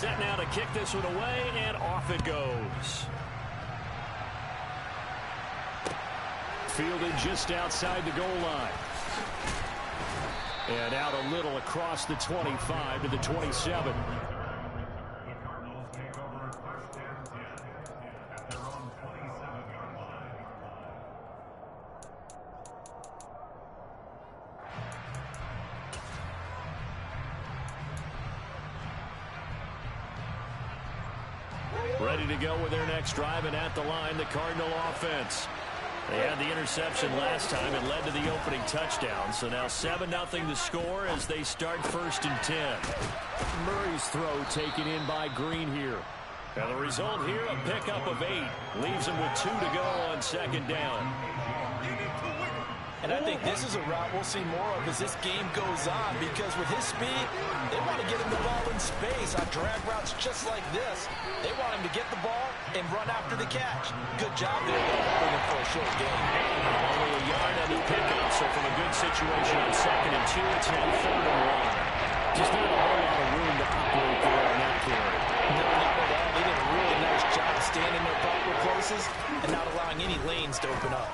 set now to kick this one away, and off it goes. Fielded just outside the goal line. And out a little across the 25 to the 27. Ready to go with their next drive, and at the line, the Cardinal offense. They had the interception last time. It led to the opening touchdown. So now 7-0 the score as they start 1st and 10. Murray's throw taken in by Green here. Now the result here, a pickup of 8. Leaves him with 2 to go on 2nd down. And I think this is a route we'll see more of as this game goes on, because with his speed, they want to get him the ball in space on drag routes just like this. They want him to get the ball and run after the catch. Good job there, though, for a short game. Only a yard and a pickup, so from a good situation on 2nd and 2, it's now 3rd and 1. Just not a whole lot of room to operate there on that carry. No, not at all. They did a really nice job standing in their proper places and not allowing any lanes to open up.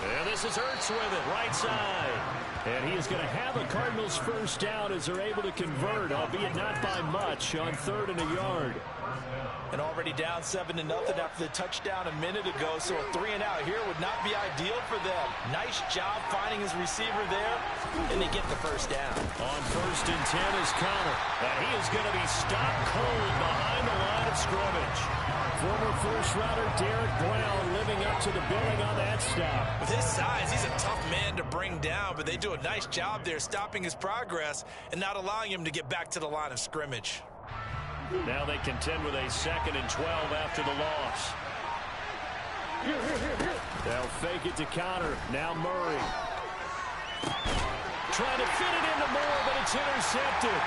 And this is Ertz with it, right side. And he is going to have a Cardinals first down as they're able to convert, albeit not by much, on 3rd and a yard. And already down 7-0 after the touchdown a minute ago, so a 3-and-out here would not be ideal for them. Nice job finding his receiver there, and they get the first down. On 1st and 10 is Connor, and he is going to be stopped cold behind the line of scrimmage. Former first-rounder Derek Brown living up to the billing on that stop. With his size, he's a tough man to bring down, but they do a nice job there stopping his progress and not allowing him to get back to the line of scrimmage. Now they contend with a 2nd and 12 after the loss. They'll fake it to Connor. Now Murray. Trying to fit it into Moore, but it's intercepted.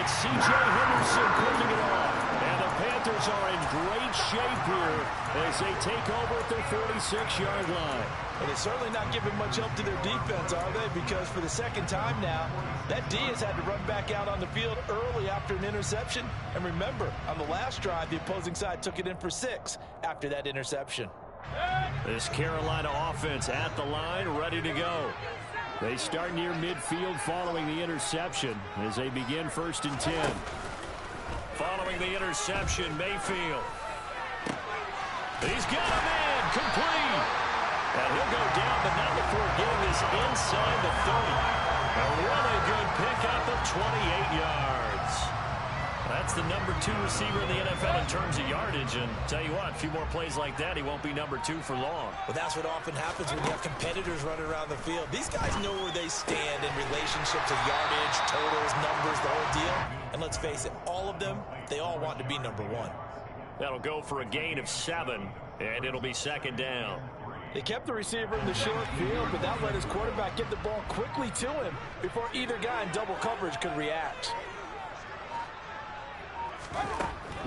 It's C.J. Henderson picking it off. And the Panthers are in great shape here as they take over at their 46-yard line. And it's certainly not giving much help to their defense, are they? Because for the 2nd time now, that D has had to run back out on the field early after an interception. And remember, on the last drive, the opposing side took it in for 6 after that interception. This Carolina offense at the line, ready to go. They start near midfield following the interception as they begin 1st and 10. Following the interception, Mayfield. He's got a man, complete. And he'll go down, but not before getting this inside the 30. A really good pickup of 28 yards. That's the number 2 receiver in the NFL in terms of yardage. And tell you what, a few more plays like that, he won't be number 2 for long. Well, that's what often happens when you have competitors running around the field. These guys know where they stand in relationship to yardage, totals, numbers, the whole deal. And let's face it, all of them, they all want to be number 1. That'll go for a gain of 7, and it'll be 2nd down. They kept the receiver in the short field, but that let his quarterback get the ball quickly to him before either guy in double coverage could react.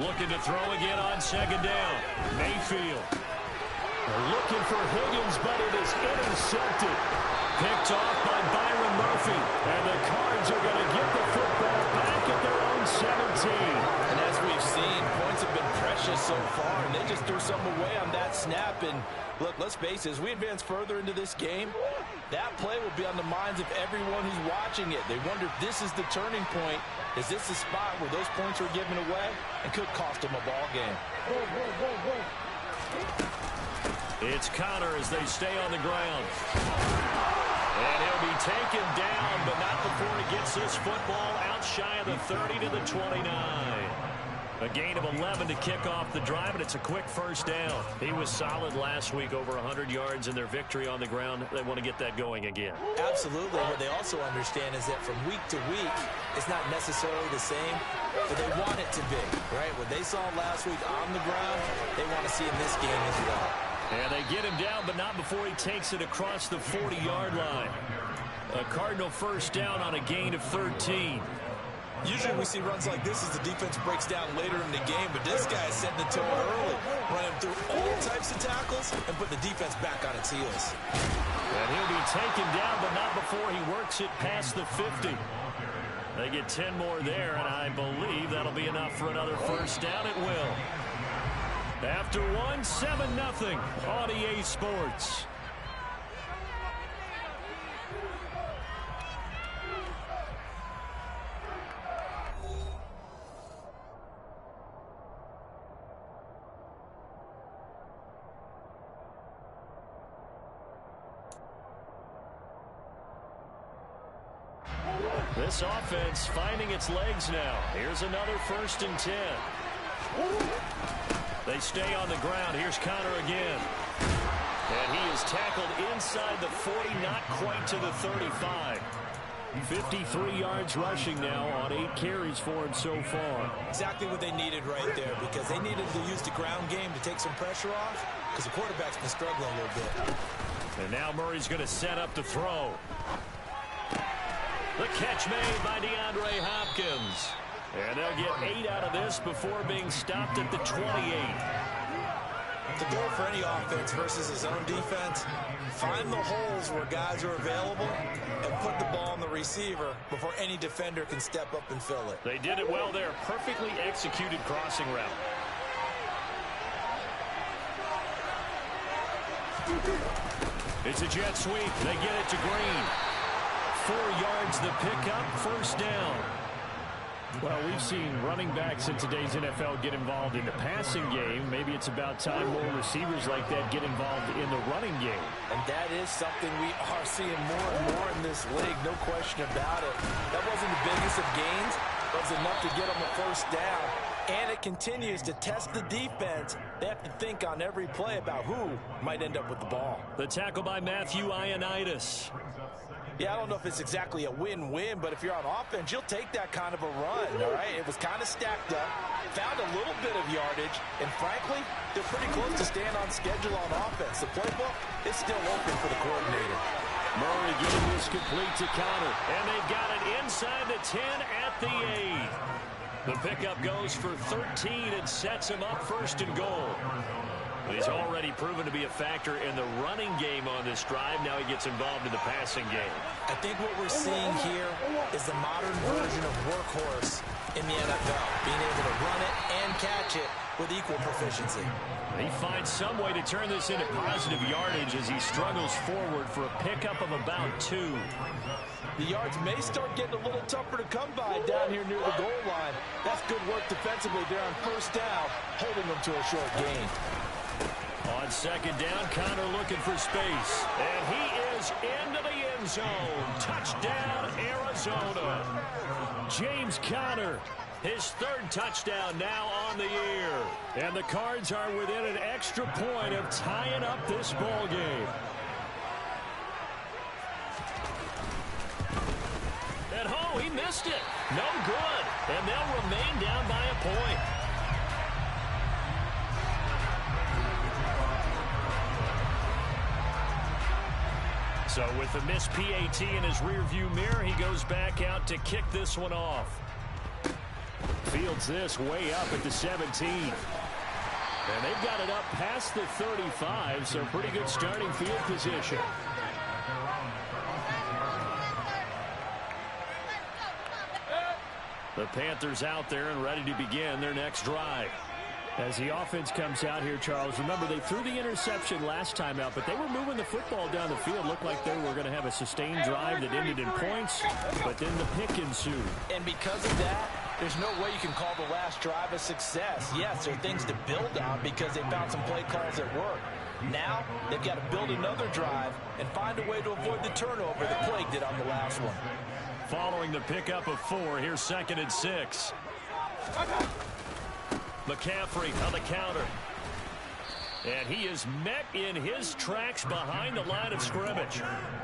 Looking to throw again on 2nd down. Mayfield. They're looking for Higgins, but it is intercepted. Picked off by Byron Murphy. And the Cards are going to get the football back at their own 17. And as we've seen, points have been precious so far, and they just threw some away on that snap. And look, let's face it, as we advance further into this game, that play will be on the minds of everyone who's watching it. They wonder if this is the turning point. Is this the spot where those points were given away and could cost them a ball game? It's Connor as they stay on the ground. And he'll be taken down, but not before he gets this football out shy of the 30 to the 29. A gain of 11 to kick off the drive, and it's a quick first down. He was solid last week, over 100 yards in their victory on the ground. They want to get that going again. Absolutely. What they also understand is that from week to week, it's not necessarily the same, but they want it to be, right? What they saw last week on the ground, they want to see in this game as well. And they get him down, but not before he takes it across the 40-yard line. A Cardinal first down on a gain of 13. Usually we see runs like this as the defense breaks down later in the game, but this guy is setting the tone early, running through all types of tackles and putting the defense back on its heels. And he'll be taken down, but not before he works it past the 50. 2 And They get 10 more there, and I believe that'll be enough for another first down. It will. After one, 7-0 on EA Sports. This offense finding its legs now. Here's another 1st and 10. They stay on the ground. Here's Connor again. And he is tackled inside the 40, not quite to the 35. 53 yards rushing now on 8 carries for him so far. Exactly what they needed right there, because they needed to use the ground game to take some pressure off, because the quarterback's been struggling a little bit. And now Murray's going to set up to throw. The catch made by DeAndre Hopkins. And they'll get 8 out of this before being stopped at the 28. The goal for any offense versus his own defense, find the holes where guys are available and put the ball on the receiver before any defender can step up and fill it. They did it well there. Perfectly executed crossing route. It's a jet sweep. They get it to Green. 4 yards the pickup, first down. Well, we've seen running backs in today's NFL get involved in the passing game. Maybe it's about time more receivers like that get involved in the running game. And that is something we are seeing more and more in this league, no question about it. That wasn't the biggest of gains, but it was enough to get them a first down. And it continues to test the defense. They have to think on every play about who might end up with the ball. The tackle by Matthew Ioannidis. Yeah, I don't know if it's exactly a win-win, but if you're on offense, you'll take that kind of a run, all right? It was kind of stacked up, found a little bit of yardage, and frankly, they're pretty close to staying on schedule on offense. The playbook is still open for the coordinator. Murray getting this complete to Connor, and they've got it inside the 10 at the 8. The pickup goes for 13 and sets him up 1st and goal. He's already proven to be a factor in the running game on this drive. Now he gets involved in the passing game. I think what we're seeing here is the modern version of workhorse in the NFL, being able to run it and catch it with equal proficiency. He finds some way to turn this into positive yardage as he struggles forward for a pickup of about 2. The yards may start getting a little tougher to come by down here near the goal line. That's good work defensively there on 1st down, holding them to a short gain. On 2nd down, Connor looking for space. And he is into the end zone. Touchdown, Arizona. James Conner, his 3rd touchdown now on the year. And the Cards are within an extra point of tying up this ball game. And oh, he missed it. No good. And they'll remain down by a point. So with the missed PAT in his rearview mirror, he goes back out to kick this one off. Fields this way up at the 17. And they've got it up past the 35, so pretty good starting field position. The Panthers out there and ready to begin their next drive. As the offense comes out here, Charles, remember they threw the interception last time out, but they were moving the football down the field. Looked like they were going to have a sustained drive that ended in points, but then the pick ensued. And because of that, there's no way you can call the last drive a success. Yes, there are things to build on because they found some play calls that work. Now, they've got to build another drive and find a way to avoid the turnover that plagued it on the last one. Following the pickup of 4, here's 2nd and 6. McCaffrey on the counter. And he is met in his tracks behind the line of scrimmage.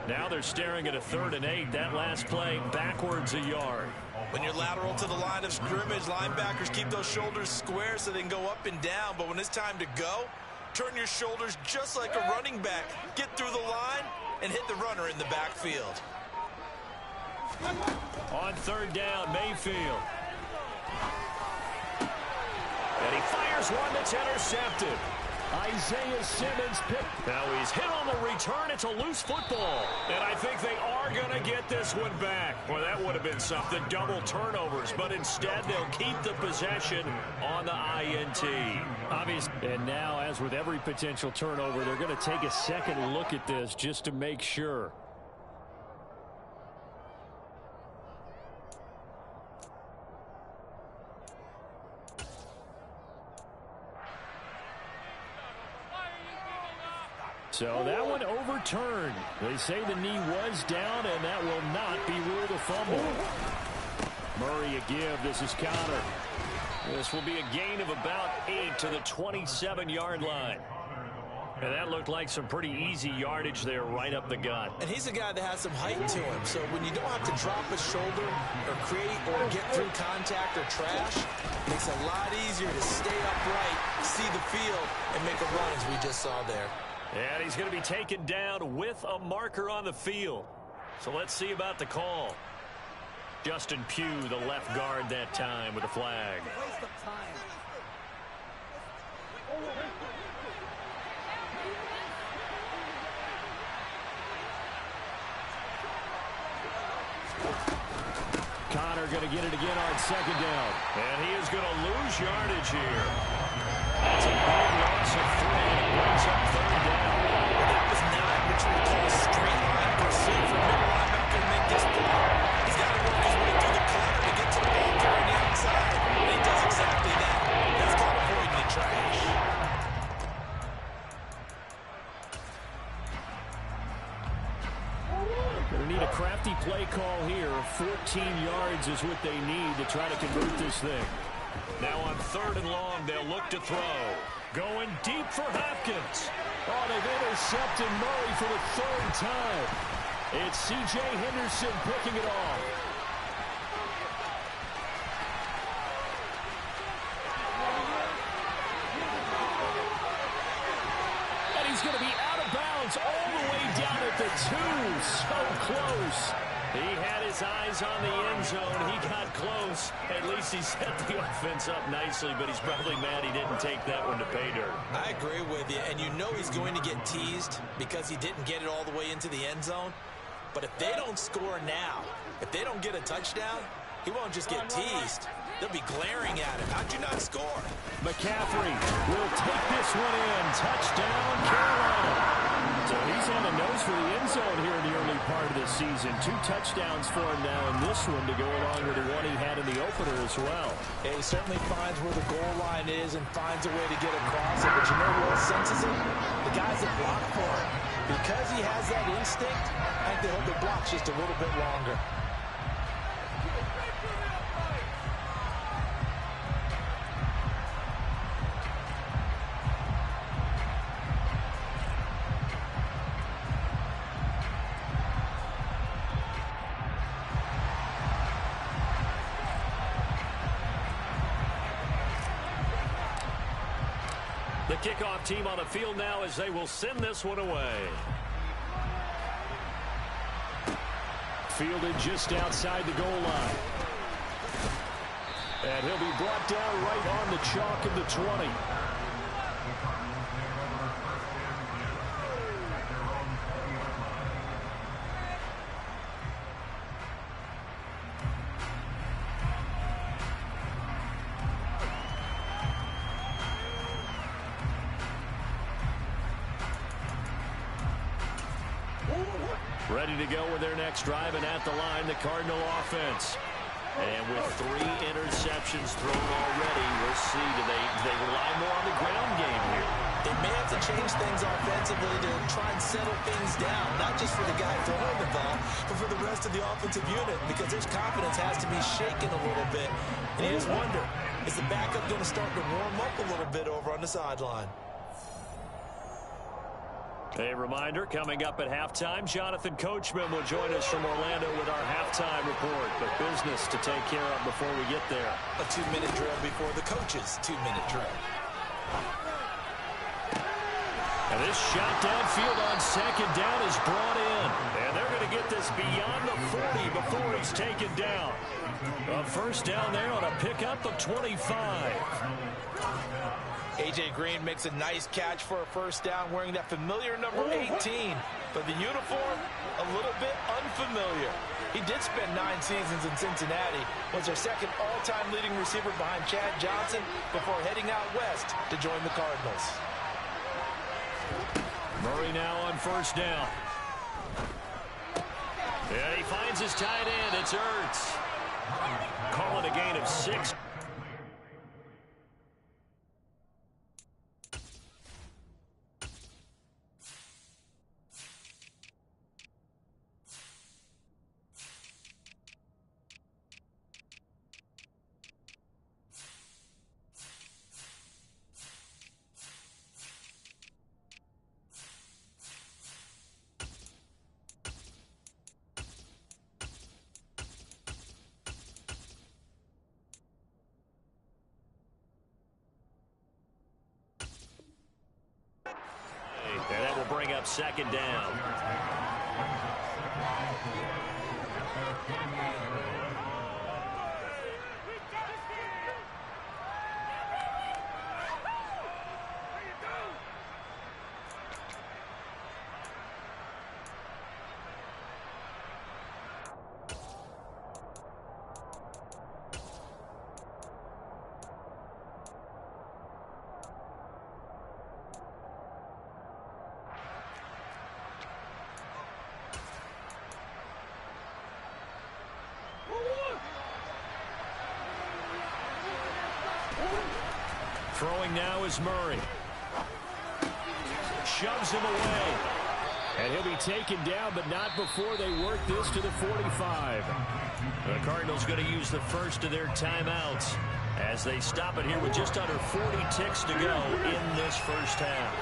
Now they're staring at a 3rd and 8. That last play backwards a yard. When you're lateral to the line of scrimmage, linebackers keep those shoulders square so they can go up and down. But when it's time to go, turn your shoulders just like a running back. Get through the line and hit the runner in the backfield. On 3rd down, Mayfield. And he fires one that's intercepted. Isaiah Simmons picked. Now he's hit on the return. It's a loose football. And I think they are going to get this one back. Well, that would have been something. Double turnovers. But instead, they'll keep the possession on the INT. Obvious. And now, as with every potential turnover, they're going to take a second look at this just to make sure. So that one overturned. They say the knee was down, and that will not be ruled a fumble. Murray a give. This is Connor. This will be a gain of about 8 to the 27-yard line. And that looked like some pretty easy yardage there right up the gut. And he's a guy that has some height to him. So when you don't have to drop a shoulder or create or get through contact or trash, it makes it a lot easier to stay upright, see the field, and make a run as we just saw there. And he's going to be taken down with a marker on the field. So let's see about the call. Justin Pugh, the left guard that time with a flag. Waste of time. Connor going to get it again on second down. And he is going to lose yardage here. That's a big loss of 3. It brings up third down. That was not what you would call a straight line pursuit for middle linebacker to make this play. He's got to work his way through the clutter to get to the ball carrier on the outside. And he does exactly that. That's called avoiding the trash. Going to need a crafty play call here. 14 yards is what they need to try to convert this thing. Now on third and long, they'll look to throw. Going deep for Hopkins. Oh, they've intercepted Murray for the third time. It's C.J. Henderson picking it off. And he's going to be out of bounds all the way down at the 2. So close. He had his eyes on the end zone. He got close. At least he set the offense up nicely, but he's probably mad he didn't take that one to pay dirt. I agree with you, and you know he's going to get teased because he didn't get it all the way into the end zone. But if they don't score now, if they don't get a touchdown, he won't just get teased. They'll be glaring at him. How'd you not score? McCaffrey will take this one in. Touchdown, Carolina. So he's on the nose for the end zone here in the early part of this season. 2 touchdowns for him now in this one to go along with the one he had in the opener as well. Yeah, he certainly finds where the goal line is and finds a way to get across it. But you know who else senses it? The guys that block for him. Because he has that instinct, I think they hold their blocks just a little bit longer. The kickoff team on the field now as they will send this one away. Fielded just outside the goal line. And he'll be brought down right on the chalk of the 20. Ready to go with their next drive, and at the line, the Cardinal offense. And with 3 interceptions thrown already, we'll see. Do they rely more on the ground game here? They may have to change things offensively to try and settle things down, not just for the guy throwing the ball, but for the rest of the offensive unit, because their confidence has to be shaken a little bit. And you just wonder, is the backup going to start to warm up a little bit over on the sideline? A reminder, coming up at halftime, Jonathan Coachman will join us from Orlando with our halftime report. But business to take care of before we get there. A 2-minute drill before the coach's 2-minute drill. And this shot downfield on second down is brought in. And they're going to get this beyond the 40 before he's taken down. A first down there on a pickup of 25. A.J. Green makes a nice catch for a first down wearing that familiar number 18. But the uniform, a little bit unfamiliar. He did spend 9 seasons in Cincinnati, was their second all-time leading receiver behind Chad Johnson before heading out west to join the Cardinals. Murray now on first down. And he finds his tight end. It's Ertz. Calling a gain of 6. And that will bring up second down. Throwing now is Murray. Shoves him away. And he'll be taken down, but not before they work this to the 45. The Cardinals going to use the first of their timeouts as they stop it here with just under 40 ticks to go in this first half.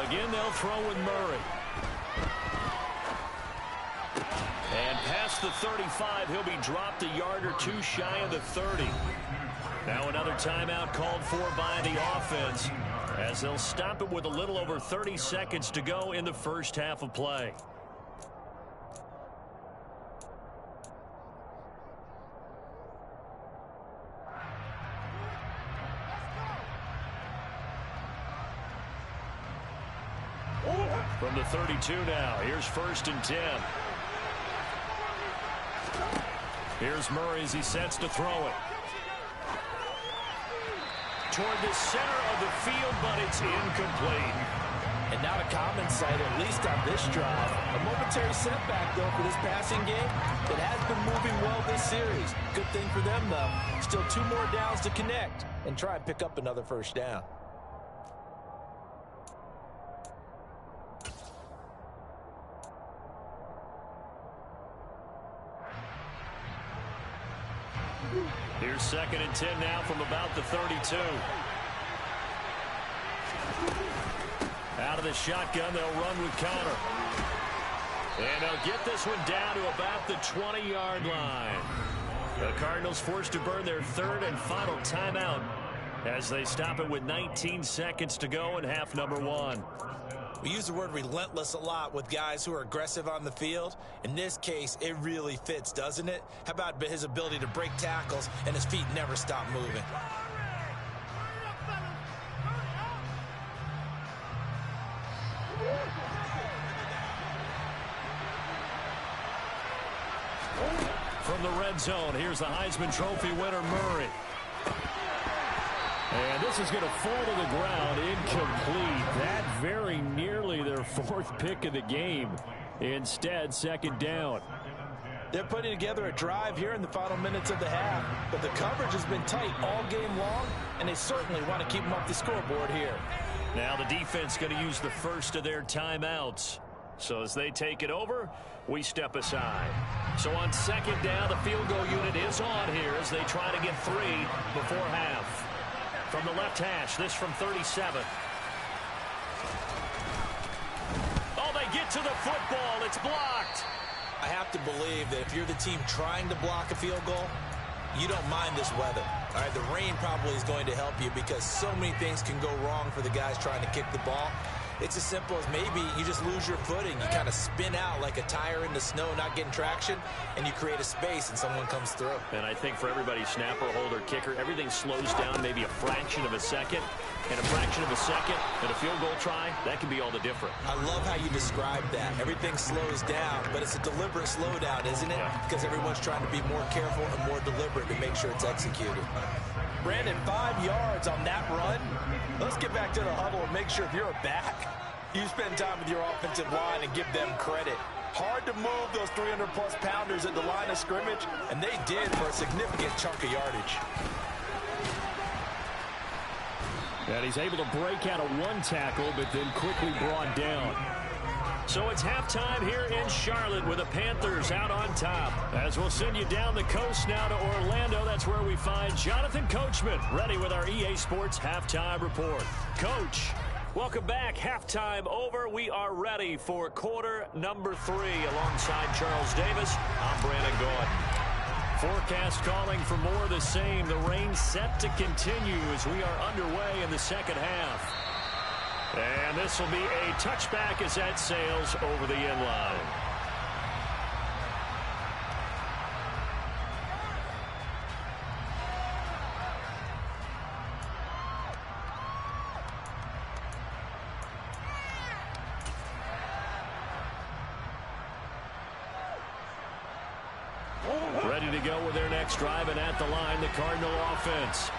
Again, they'll throw with Murray. And past the 35, he'll be dropped a yard or two shy of the 30. Now another timeout called for by the offense as they'll stop it with a little over 30 seconds to go in the first half of play. From the 32 now, here's 1st and 10. Here's Murray as he sets to throw it. Toward the center of the field, but it's incomplete. And not a common sight, at least on this drive. A momentary setback, though, for this passing game. It has been moving well this series. Good thing for them, though. Still 2 more downs to connect and try and pick up another first down. Here's 2nd and 10 now from about the 32. Out of the shotgun, they'll run with Connor. And they'll get this one down to about the 20-yard line. The Cardinals forced to burn their 3rd and final timeout as they stop it with 19 seconds to go in half number 1. We use the word relentless a lot with guys who are aggressive on the field. In this case, it really fits, doesn't it? How about his ability to break tackles and his feet never stop moving? From the red zone, here's the Heisman Trophy winner, Murray. And this is going to fall to the ground incomplete. That very nearly their 4th pick of the game. Instead, 2nd down. They're putting together a drive here in the final minutes of the half, but the coverage has been tight all game long, and they certainly want to keep them off the scoreboard here. Now the defense going to use the first of their timeouts. So as they take it over, we step aside. So on 2nd down, the field goal unit is on here as they try to get 3 before half. From the left hash, this from 37. Oh, they get to the football. It's blocked. I have to believe that if you're the team trying to block a field goal, you don't mind this weather. All right, the rain probably is going to help you because so many things can go wrong for the guys trying to kick the ball. It's as simple as maybe you just lose your footing. You kind of spin out like a tire in the snow, not getting traction, and you create a space and someone comes through. And I think for everybody, snapper, holder, kicker, everything slows down maybe a fraction of a second. And a fraction of a second and a field goal try, that can be all the different. I love how you describe that. Everything slows down, but it's a deliberate slowdown, isn't it? Yeah. Because everyone's trying to be more careful and more deliberate to make sure it's executed. Brandon, 5 yards on that run. Let's get back to the huddle and make sure if you're a back, you spend time with your offensive line and give them credit. Hard to move those 300-plus pounders at the line of scrimmage, and they did for a significant chunk of yardage. And he's able to break out of one tackle, but then quickly brought down. So it's halftime here in Charlotte with the Panthers out on top. As we'll send you down the coast now to Orlando, that's where we find Jonathan Coachman, ready with our EA Sports Halftime Report. Coach. Welcome back. Halftime over. We are ready for quarter number 3. Alongside Charles Davis, I'm Brandon Gaudin. Forecast calling for more of the same. The rain set to continue as we are underway in the second half. And this will be a touchback as that sails over the end line. Ready to go with their next drive, and at the line, the Cardinal offense.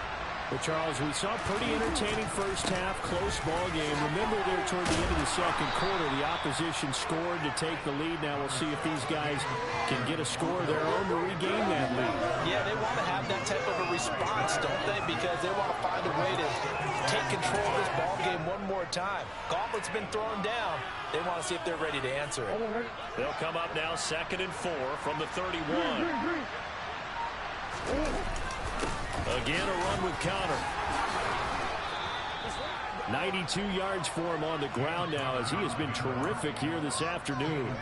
Well, Charles, we saw a pretty entertaining first half, close ball game. Remember there toward the end of the second quarter, the opposition scored to take the lead. Now we'll see if these guys can get a score of their own to regain that lead. Yeah, they want to have that type of a response, don't they? Because they want to find a way to take control of this ball game one more time. Gauntlet's been thrown down. They want to see if they're ready to answer it. They'll come up now 2nd and 4 from the 31. Again, a run with Connor. 92 yards for him on the ground now as he has been terrific here this afternoon.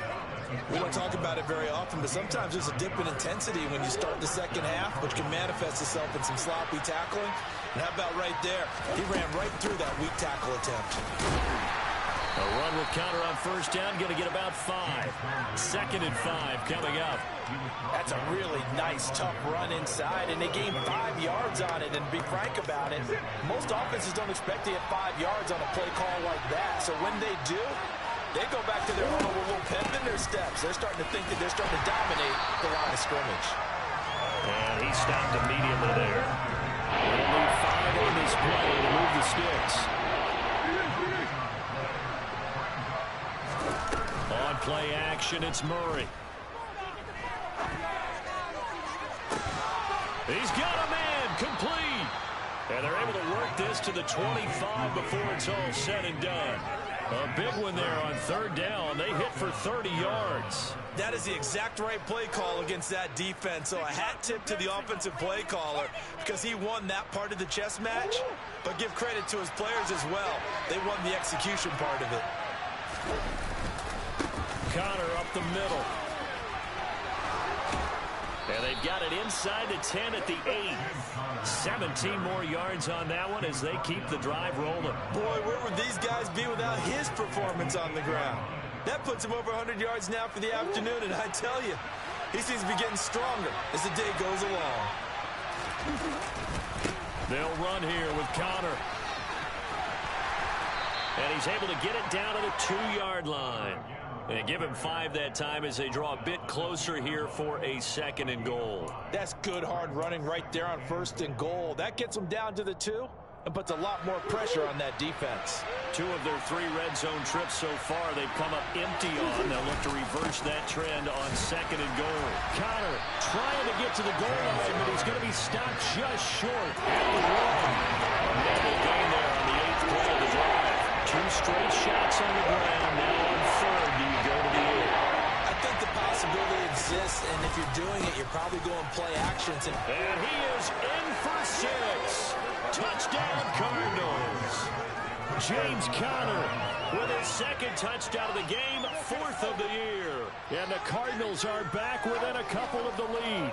We don't talk about it very often, but sometimes there's a dip in intensity when you start the second half, which can manifest itself in some sloppy tackling. And how about right there? He ran right through that weak tackle attempt. A run with Connor on first down, going to get about 5. 2nd and 5 coming up. That's a really nice, tough run inside, and they gained 5 yards on it. And to be frank about it, most offenses don't expect to get 5 yards on a play call like that. So when they do, they go back to their huddle with a little pep in their steps. They're starting to think that they're starting to dominate the line of scrimmage. And he stopped immediately there. They'll need 5 on this play to move the sticks. On play action, it's Murray. He's got a man, complete. And they're able to work this to the 25 before it's all said and done. A big one there on 3rd down. They hit for 30 yards. That is the exact right play call against that defense. So a hat tip to the offensive play caller because he won that part of the chess match. But give credit to his players as well. They won the execution part of it. Connor up the middle. And they've got it inside the 10 at the 8. 17 more yards on that one as they keep the drive rolling. Boy, where would these guys be without his performance on the ground? That puts him over 100 yards now for the afternoon, and I tell you, he seems to be getting stronger as the day goes along. They'll run here with Connor. And he's able to get it down to the 2-yard line. And give him 5 that time as they draw a bit closer here for a 2nd and goal. That's good hard running right there on 1st and goal. That gets them down to the 2 and puts a lot more pressure on that defense. 2 of their 3 red zone trips so far they've come up empty on. They'll look to reverse that trend on 2nd and goal. Connor trying to get to the goal line, but he's going to be stopped just short at the 1. Double gain there on the 8th play of the drive. 2 straight shots on the ground. Now on 3rd, do you go to the 8? I think the possibility exists, and if you're doing it, you're probably going play actions. And he is in for 6. Touchdown, Cardinals. James Conner with his 2nd touchdown of the game, 4th of the year. And the Cardinals are back within a couple of the lead.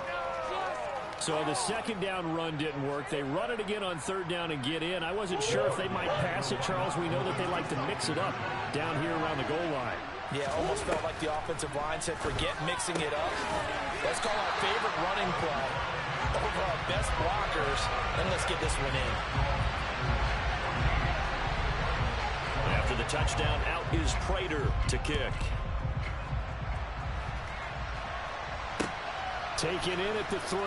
So the second down run didn't work. They run it again on third down and get in. I wasn't sure if they might pass it, Charles. We know that they like to mix it up down here around the goal line. Yeah, almost felt like the offensive line said, forget mixing it up. Let's call our favorite running play over our best blockers, and let's get this one in. After the touchdown, out is Prater to kick. Taken in at the 3.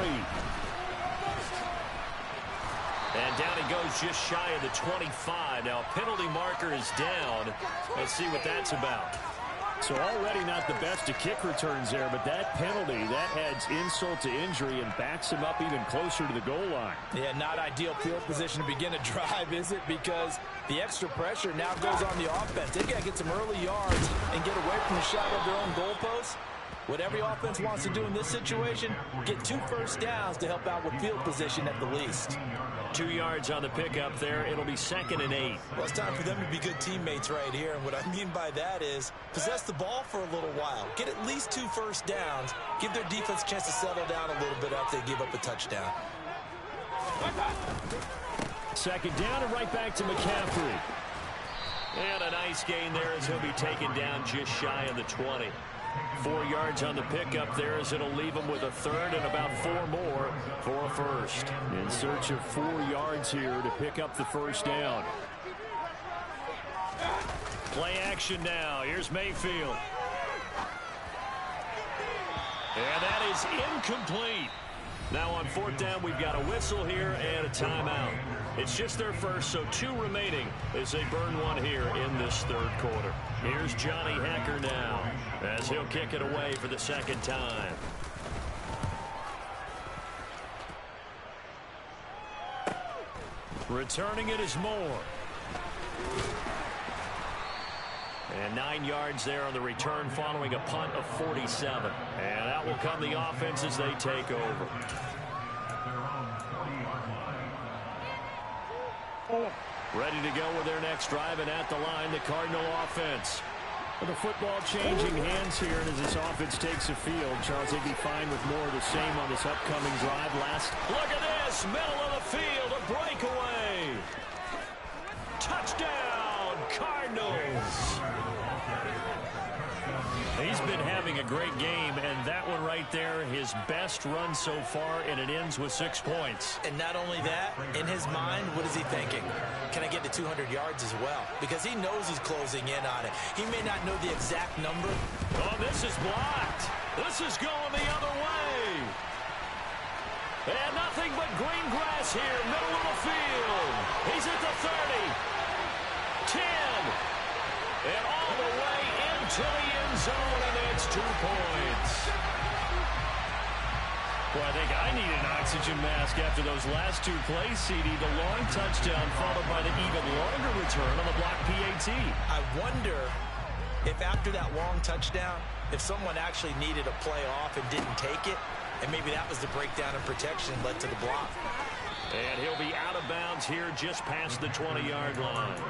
And down he goes just shy of the 25. Now, penalty marker is down. Let's see what that's about. So already not the best of kick returns there, but that penalty, that adds insult to injury and backs him up even closer to the goal line. Yeah, not ideal field position to begin a drive, is it? Because the extra pressure now goes on the offense. They got to get some early yards and get away from the shadow of their own goalposts. What every offense wants to do in this situation, get 2 first downs to help out with field position at the least. 2 yards on the pickup there. It'll be 2nd and 8. Well, it's time for them to be good teammates right here. And what I mean by that is possess the ball for a little while. Get at least 2 first downs. Give their defense a chance to settle down a little bit after they give up a touchdown. Second down and right back to McCaffrey. And a nice gain there as he'll be taken down just shy of the 20. 4 yards on the pickup there as it'll leave him with a third and about 4 more for a first. In search of 4 yards here to pick up the first down. Play action now. Here's Mayfield. And that is incomplete. Now on 4th down, we've got a whistle here and a timeout. It's just their first, so 2 remaining as they burn one here in this 3rd quarter. Here's Johnny Hecker now as he'll kick it away for the 2nd time. Returning it is Moore. And 9 yards there on the return following a punt of 47. And out will come the offense as they take over. Ready to go with their next drive, and at the line, the Cardinal offense. With the football changing hands here, and as this offense takes the field, Charles, they'd be fine with more of the same on this upcoming drive. Look at this, middle of the field, a breakaway. Touchdown, Cardinals. He's been having a great game, and that one right there, his best run so far, and it ends with 6 points. And not only that, in his mind, what is he thinking? Can I get to 200 yards as well? Because he knows he's closing in on it. He may not know the exact number. Oh, this is blocked. This is going the other way. And nothing but green grass here, middle of the field. He's at the 30. 10. And all the way into the end zone, and it's 2 points. Well, I think I need an oxygen mask after those last 2 plays, CD. The long touchdown followed by the even longer return on the block PAT. I wonder if after that long touchdown, if someone actually needed a play off and didn't take it, and maybe that was the breakdown in protection led to the block. And he'll be out of bounds here just past the 20-yard line.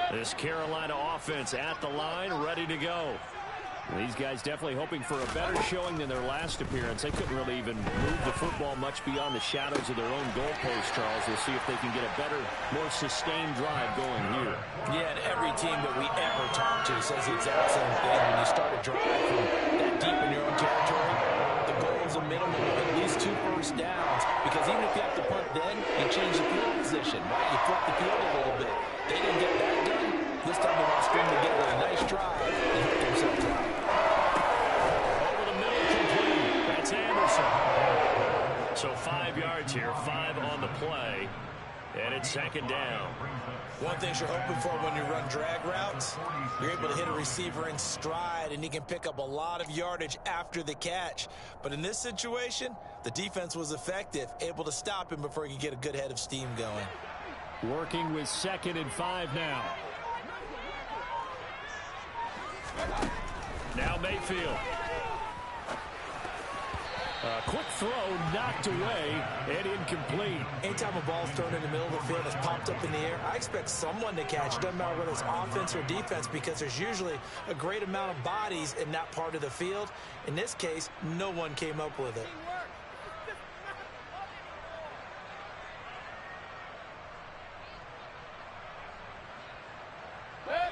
This Carolina offense at the line, ready to go. These guys definitely hoping for a better showing than their last appearance. They couldn't really even move the football much beyond the shadows of their own goalpost, Charles. We'll see if they can get a better, more sustained drive going here. Yeah, and every team that we ever talk to says the exact same thing. When you start a drive from that deep in your own territory, the goal is a minimum of at least 2 first downs. Because even if you have to punt then, you change the field position, right? You flip the field a little bit. They didn't get that done. This time they want to string together a nice drive and hook themselves out. Over the middle, complete. That's Anderson. So 5 yards here, 5 on the play. And it's 2nd down. One thing you're hoping for when you run drag routes, you're able to hit a receiver in stride, and he can pick up a lot of yardage after the catch. But in this situation, the defense was effective, able to stop him before he could get a good head of steam going. Working with 2nd and 5 now. Now Mayfield. Quick throw, knocked away, and incomplete. Anytime a ball's thrown in the middle of the field that's popped up in the air, I expect someone to catch it. Doesn't matter whether it's offense or defense, because there's usually a great amount of bodies in that part of the field. In this case, no one came up with it.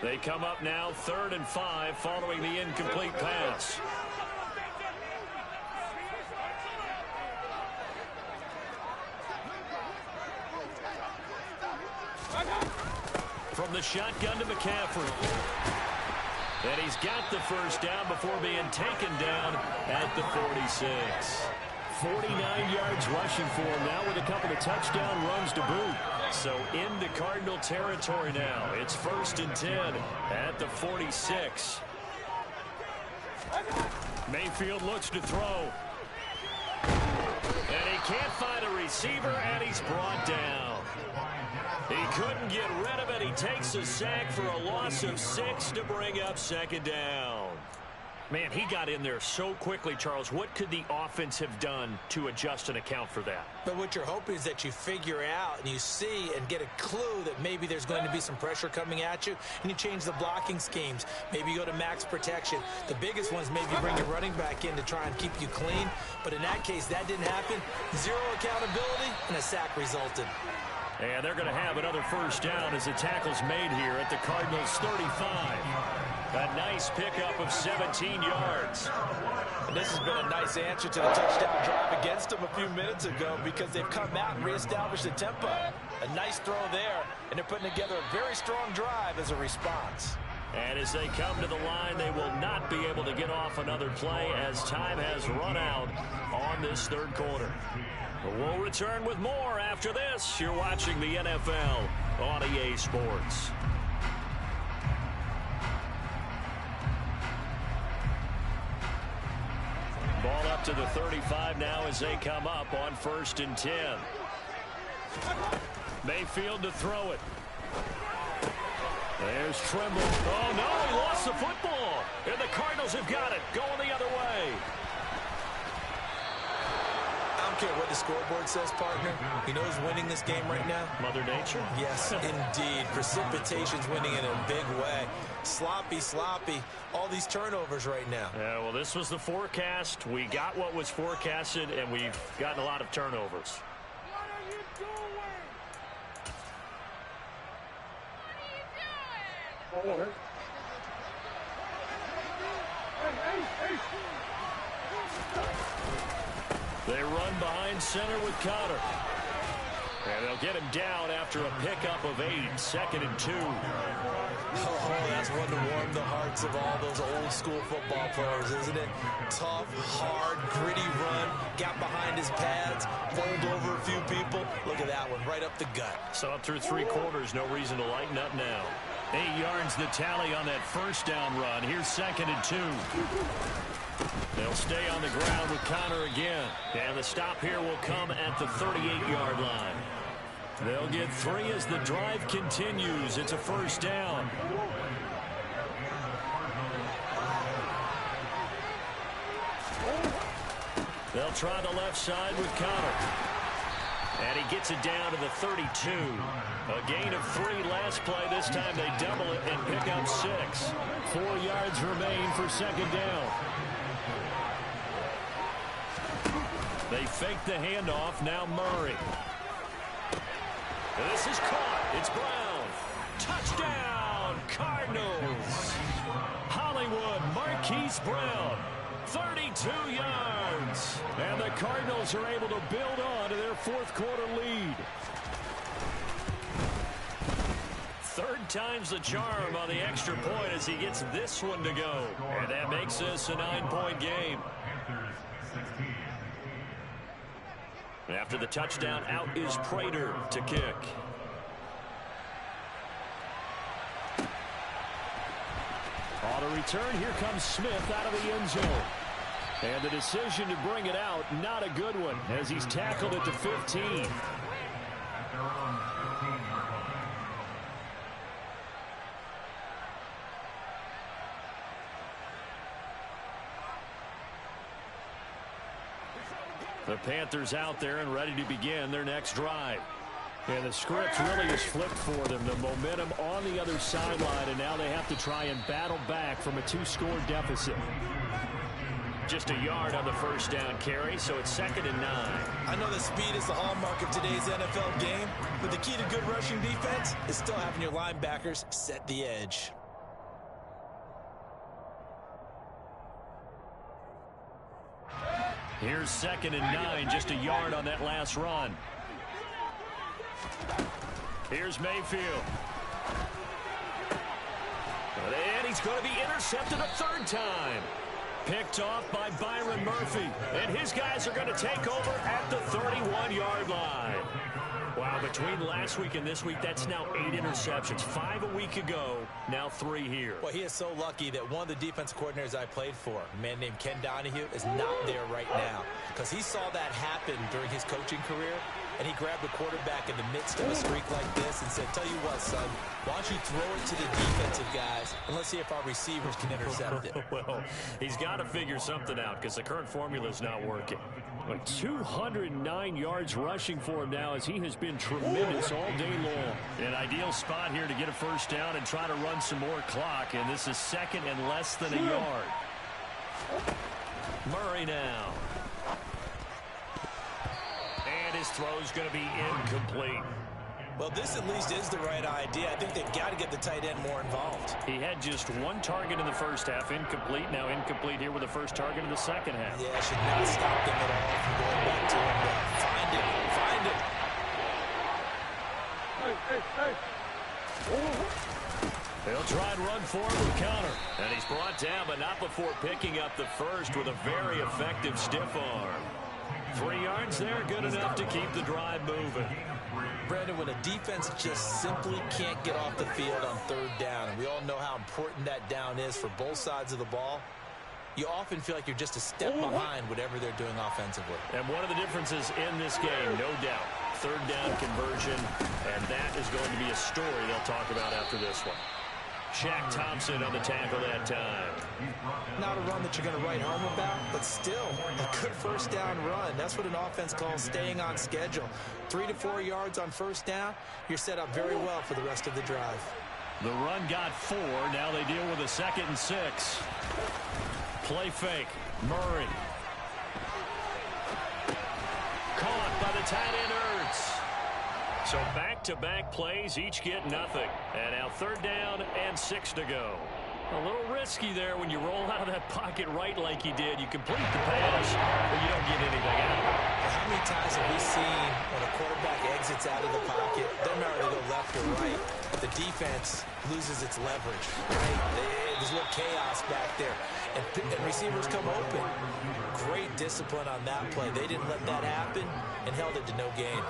They come up now 3rd and 5 following the incomplete pass. From the shotgun to McCaffrey. And he's got the first down before being taken down at the 46. 49 yards rushing for him now with a couple of touchdown runs to boot. So into Cardinal territory now. It's 1st and 10 at the 46. Mayfield looks to throw. And he can't find a receiver, and he's brought down. He couldn't get rid of it. He takes a sack for a loss of 6 to bring up 2nd down. Man, he got in there so quickly, Charles. What could the offense have done to adjust and account for that? But what you're hoping is that you figure out and you see and get a clue that maybe there's going to be some pressure coming at you, and you change the blocking schemes. Maybe you go to max protection. The biggest ones maybe bring your running back in to try and keep you clean. But in that case, that didn't happen. 0 accountability, and a sack resulted. And they're going to have another first down as the tackle's made here at the Cardinals' 35. A nice pickup of 17 yards. And this has been a nice answer to the touchdown drive against them a few minutes ago, because they've come out and reestablished the tempo. A nice throw there, and they're putting together a very strong drive as a response. And as they come to the line, they will not be able to get off another play as time has run out on this 3rd quarter. We'll return with more after this. You're watching the NFL on EA Sports. Ball up to the 35 now as they come up on 1st and 10. Mayfield to throw it. There's Trimble. Oh, no, he lost the football. And the Cardinals have got it, going the other way. I don't care what the scoreboard says, partner. You know who's winning this game right now? Mother Nature? Yes, indeed. Precipitation's winning in a big way. Sloppy, sloppy. All these turnovers right now. Yeah, well, this was the forecast. We got what was forecasted, and we've gotten a lot of turnovers. What are you doing? They run behind center with Connor. And they'll get him down after a pickup of 8, 2nd and 2. Oh, that's one to warm the hearts of all those old school football players, isn't it? Tough, hard, gritty run, got behind his pads, bowled over a few people. Look at that one, right up the gut. So up through 3 quarters, no reason to lighten up now. 8 yards the tally on that first down run. Here's 2nd and 2. They'll stay on the ground with Connor again. And the stop here will come at the 38-yard line. They'll get 3 as the drive continues. It's a first down. They'll try the left side with Connor. And he gets it down to the 32. A gain of 3 last play. This time they double it and pick up 6. 4 yards remain for 2nd down. They fake the handoff. Now Murray. And this is caught. It's Brown. Touchdown, Cardinals. Hollywood Marquise Brown. 32 yards. And the Cardinals are able to build on to their 4th quarter lead. 3rd time's the charm on the extra point as he gets this one to go. And that makes this a 9-point game. After the touchdown, out is Prater to kick. On a return, here comes Smith out of the end zone. And the decision to bring it out, not a good one, as he's tackled at the 15. The Panthers out there and ready to begin their next drive. And the script really is flipped for them. The momentum on the other sideline, and now they have to try and battle back from a 2-score deficit. Just a yard on the first down carry, so it's 2nd and 9. I know that speed is the hallmark of today's NFL game, but the key to good rushing defense is still having your linebackers set the edge. Here's 2nd and 9, just a yard on that last run. Here's Mayfield. And he's going to be intercepted a 3rd time. Picked off by Byron Murphy. And his guys are going to take over at the 31-yard line. Wow, between last week and this week, that's now 8 interceptions. 5 a week ago, now 3 here. Well, he is so lucky that one of the defense coordinators I played for, a man named Ken Donahue, is not there right now. Because he saw that happen during his coaching career, and he grabbed the quarterback in the midst of a streak like this and said, tell you what, son, why don't you throw it to the defensive guys, and let's see if our receivers can intercept it. Well, he's got to figure something out because the current formula is not working. But 209 yards rushing for him now as he has been tremendous all day long. An ideal spot here to get a first down and try to run some more clock, and this is 2nd and less than a yard. Murray now. And his throw is going to be incomplete. Well, this at least is the right idea. I think they've got to get the tight end more involved. He had just 1 target in the first half, incomplete. Now incomplete here with the first target in the second half. Yeah, should not stop them at all from going back to him. Find him. Find him. They'll try and run forward with counter. And he's brought down, but not before picking up the first with a very effective stiff arm. 3 yards there, good enough to keep the drive moving. Brandon, when a defense just simply can't get off the field on 3rd down, and we all know how important that down is for both sides of the ball, you often feel like you're just a step behind whatever they're doing offensively. And one of the differences in this game, no doubt, 3rd down conversion, and that is going to be a story they'll talk about after this one. Shaq Thompson on the tackle that time. Not a run that you're going to write home about, but still a good first down run. That's what an offense calls staying on schedule. 3 to 4 yards on first down, you're set up very well for the rest of the drive. The run got 4. Now they deal with a 2nd and 6. Play fake. Murray. Caught by the tight end Ertz. So back-to-back plays, each get nothing. And now 3rd down and 6 to go. A little risky there when you roll out of that pocket right like you did. You complete the pass, but you don't get anything out of it. How many times have we seen when a quarterback exits out of the pocket, doesn't matter if they go left or right, the defense loses its leverage, right? There's a little chaos back there. And receivers come open. Great discipline on that play. They didn't let that happen and held it to no gain.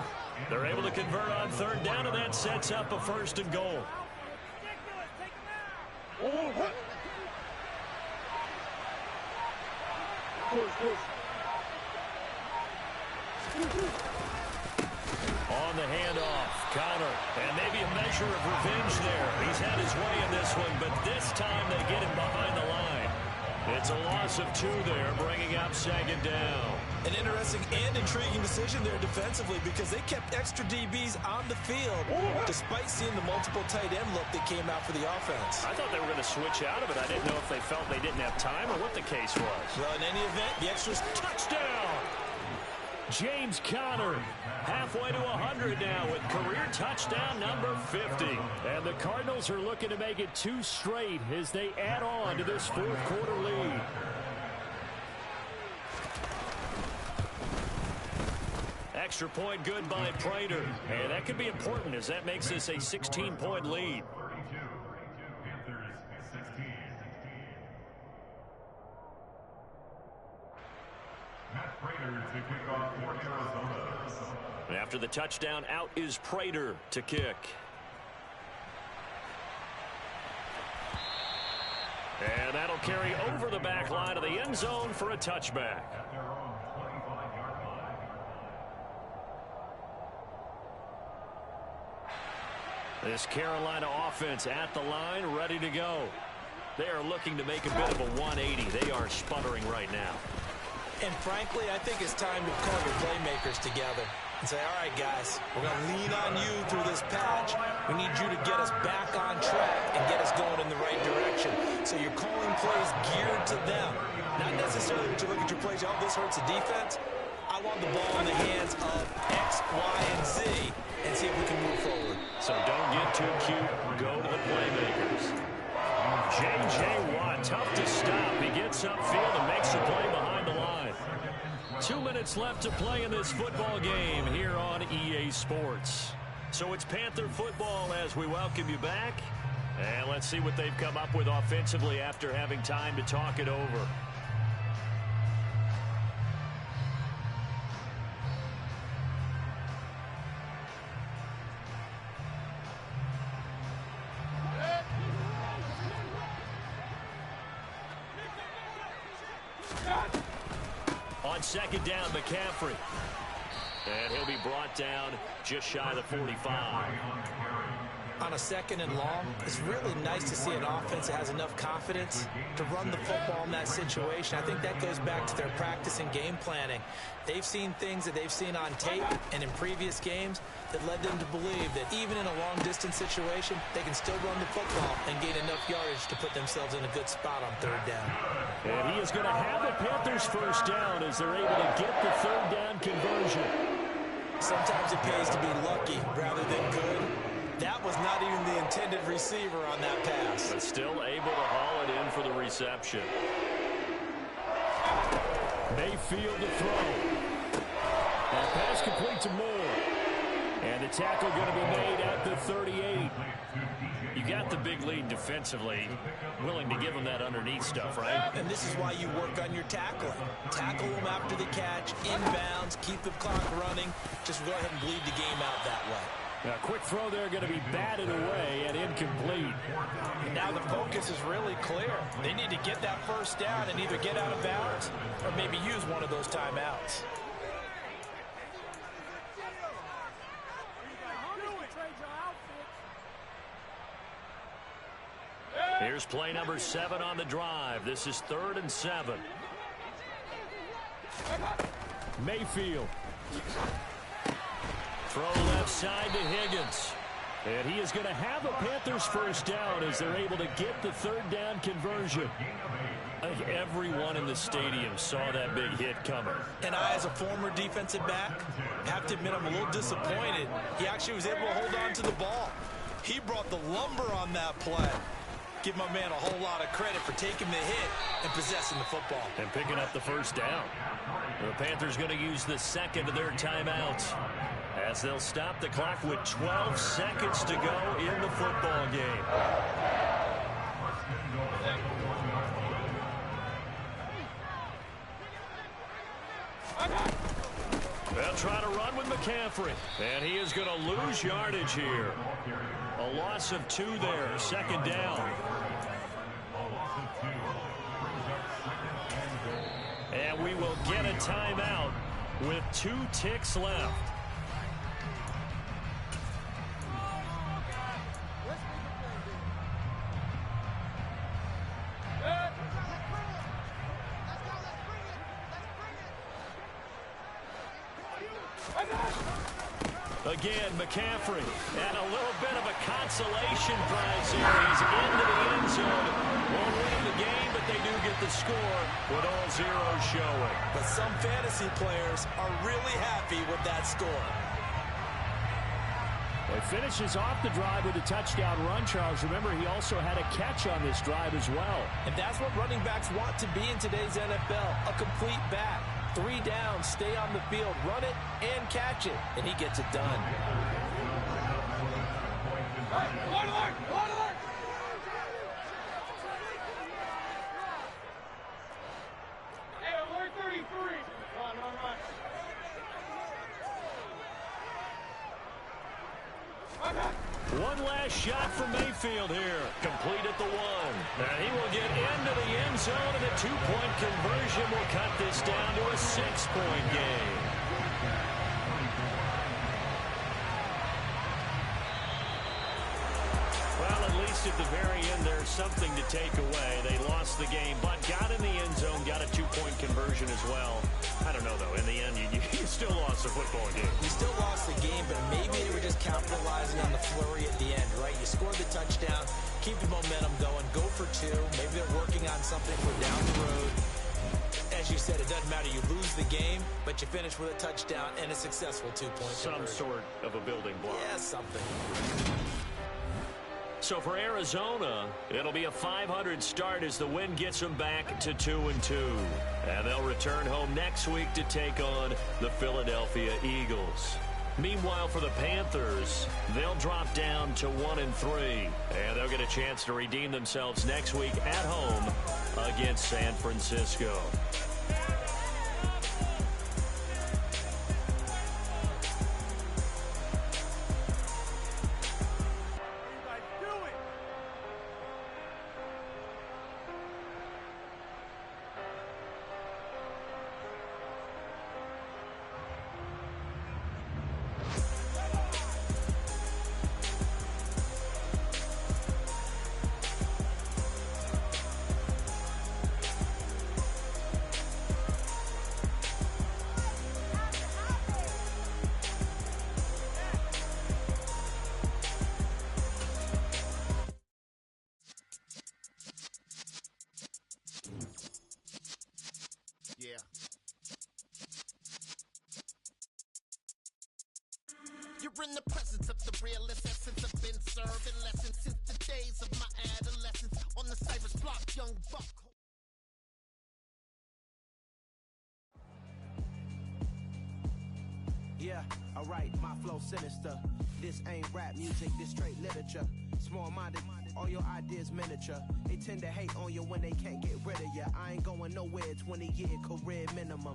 They're able to convert on 3rd down, and that sets up a 1st and goal. On the handoff, counter, and maybe a measure of revenge there. He's had his way in this one, but this time they get him behind the line. It's a loss of 2 there, bringing up 2nd down. An interesting and intriguing decision there defensively because they kept extra DBs on the field despite seeing the multiple tight end look that came out for the offense. I thought they were going to switch out of it. I didn't know if they felt they didn't have time or what the case was. Well, in any event, the extras touchdown. James Conner halfway to 100 now with career touchdown number 50. And the Cardinals are looking to make it 2 straight as they add on to this 4th quarter lead. Extra point good by Prater. And that could be important as that makes this a 16-point lead. After the touchdown, out is Prater to kick. And that'll carry over the back line of the end zone for a touchback. This Carolina offense at the line, ready to go. They are looking to make a bit of a 180. They are sputtering right now. And frankly, I think it's time to call your playmakers together and say, all right, guys, we're going to lean on you through this patch. We need you to get us back on track and get us going in the right direction. So you're calling plays geared to them. Not necessarily that you look at your plays, oh, this hurts the defense. I want the ball in the hands of X, Y, and Z and see if we can move forward. So don't get too cute. Go to the playmakers. J.J. Watt, tough to stop. He gets upfield and makes a play behind the line. 2 minutes left to play in this football game here on EA Sports. So it's Panther football as we welcome you back. And let's see what they've come up with offensively after having time to talk it over. On second down, McCaffrey. And he'll be brought down just shy of the 45. On a second and long, it's really nice to see an offense that has enough confidence to run the football in that situation. I think that goes back to their practice and game planning. They've seen things that they've seen on tape and in previous games that led them to believe that even in a long-distance situation, they can still run the football and gain enough yardage to put themselves in a good spot on third down. And he is going to have the Panthers first down as they're able to get the third down conversion. Sometimes it pays to be lucky rather than good. That was not even the intended receiver on that pass. But still able to haul it in for the reception. Mayfield to throw. That pass complete to Moore. And the tackle going to be made at the 38. You got the big lead defensively. Willing to give them that underneath stuff, right? And this is why you work on your tackling. Tackle them after the catch, inbounds, keep the clock running. Just go ahead and bleed the game out that way. A quick throw there going to be batted away and incomplete. And now the focus is really clear. They need to get that first down and either get out of bounds or maybe use one of those timeouts. Here's play number 7 on the drive. This is 3rd and 7. Mayfield. Throw left side to Higgins. And he is going to have a Panthers first down as they're able to get the third down conversion. I think everyone in the stadium saw that big hit coming. And I, as a former defensive back, have to admit I'm a little disappointed. He actually was able to hold on to the ball. He brought the lumber on that play. Give my man a whole lot of credit for taking the hit and possessing the football. And picking up the first down. The Panthers going to use the second of their timeouts as they'll stop the clock with 12 seconds to go in the football game. They'll try to run with McCaffrey. And he is going to lose yardage here. A loss of 2 there, second down. And we will get a timeout with 2 ticks left. Again, McCaffrey, and a little bit of a consolation prize here. He's into the end zone. Won't win the game, but they do get the score with all zeros showing. But some fantasy players are really happy with that score. He finishes off the drive with a touchdown run, Charles. Remember, he also had a catch on this drive as well. And that's what running backs want to be in today's NFL, a complete back. 3 downs, stay on the field, run it, and catch it. And he gets it done. One last shot for Mayfield here. Complete at the 1. And he will get into the end zone, and a 2-point conversion will cut this down to a 6-point game. Well, at least least at the very end, there's something to take away. They lost the game, but got in the end zone, got a two-point conversion as well. I don't know, though. In the end, you still lost the football game. You still lost the game, but maybe they were just capitalizing on the flurry at the end, right? You scored the touchdown, keep the momentum going, go for two. Maybe they're working on something for down the road. As you said, it doesn't matter. You lose the game, but you finish with a touchdown and a successful two-point conversion. Some sort of a building block. Yeah, something. So for Arizona, it'll be a 500 start as the win gets them back to 2-2. And they'll return home next week to take on the Philadelphia Eagles. Meanwhile, for the Panthers, they'll drop down to 1-3. And they'll get a chance to redeem themselves next week at home against San Francisco. Yeah. You're in the presence of the realest essence. I've been serving lessons since the days of my adolescence. On the Cypress block, young buck. Yeah, alright, my flow sinister. This ain't rap music, this straight literature. Small-minded, all your ideas miniature. They tend to hate on you when they can't get rid of you. I ain't going nowhere, 20-year career minimum.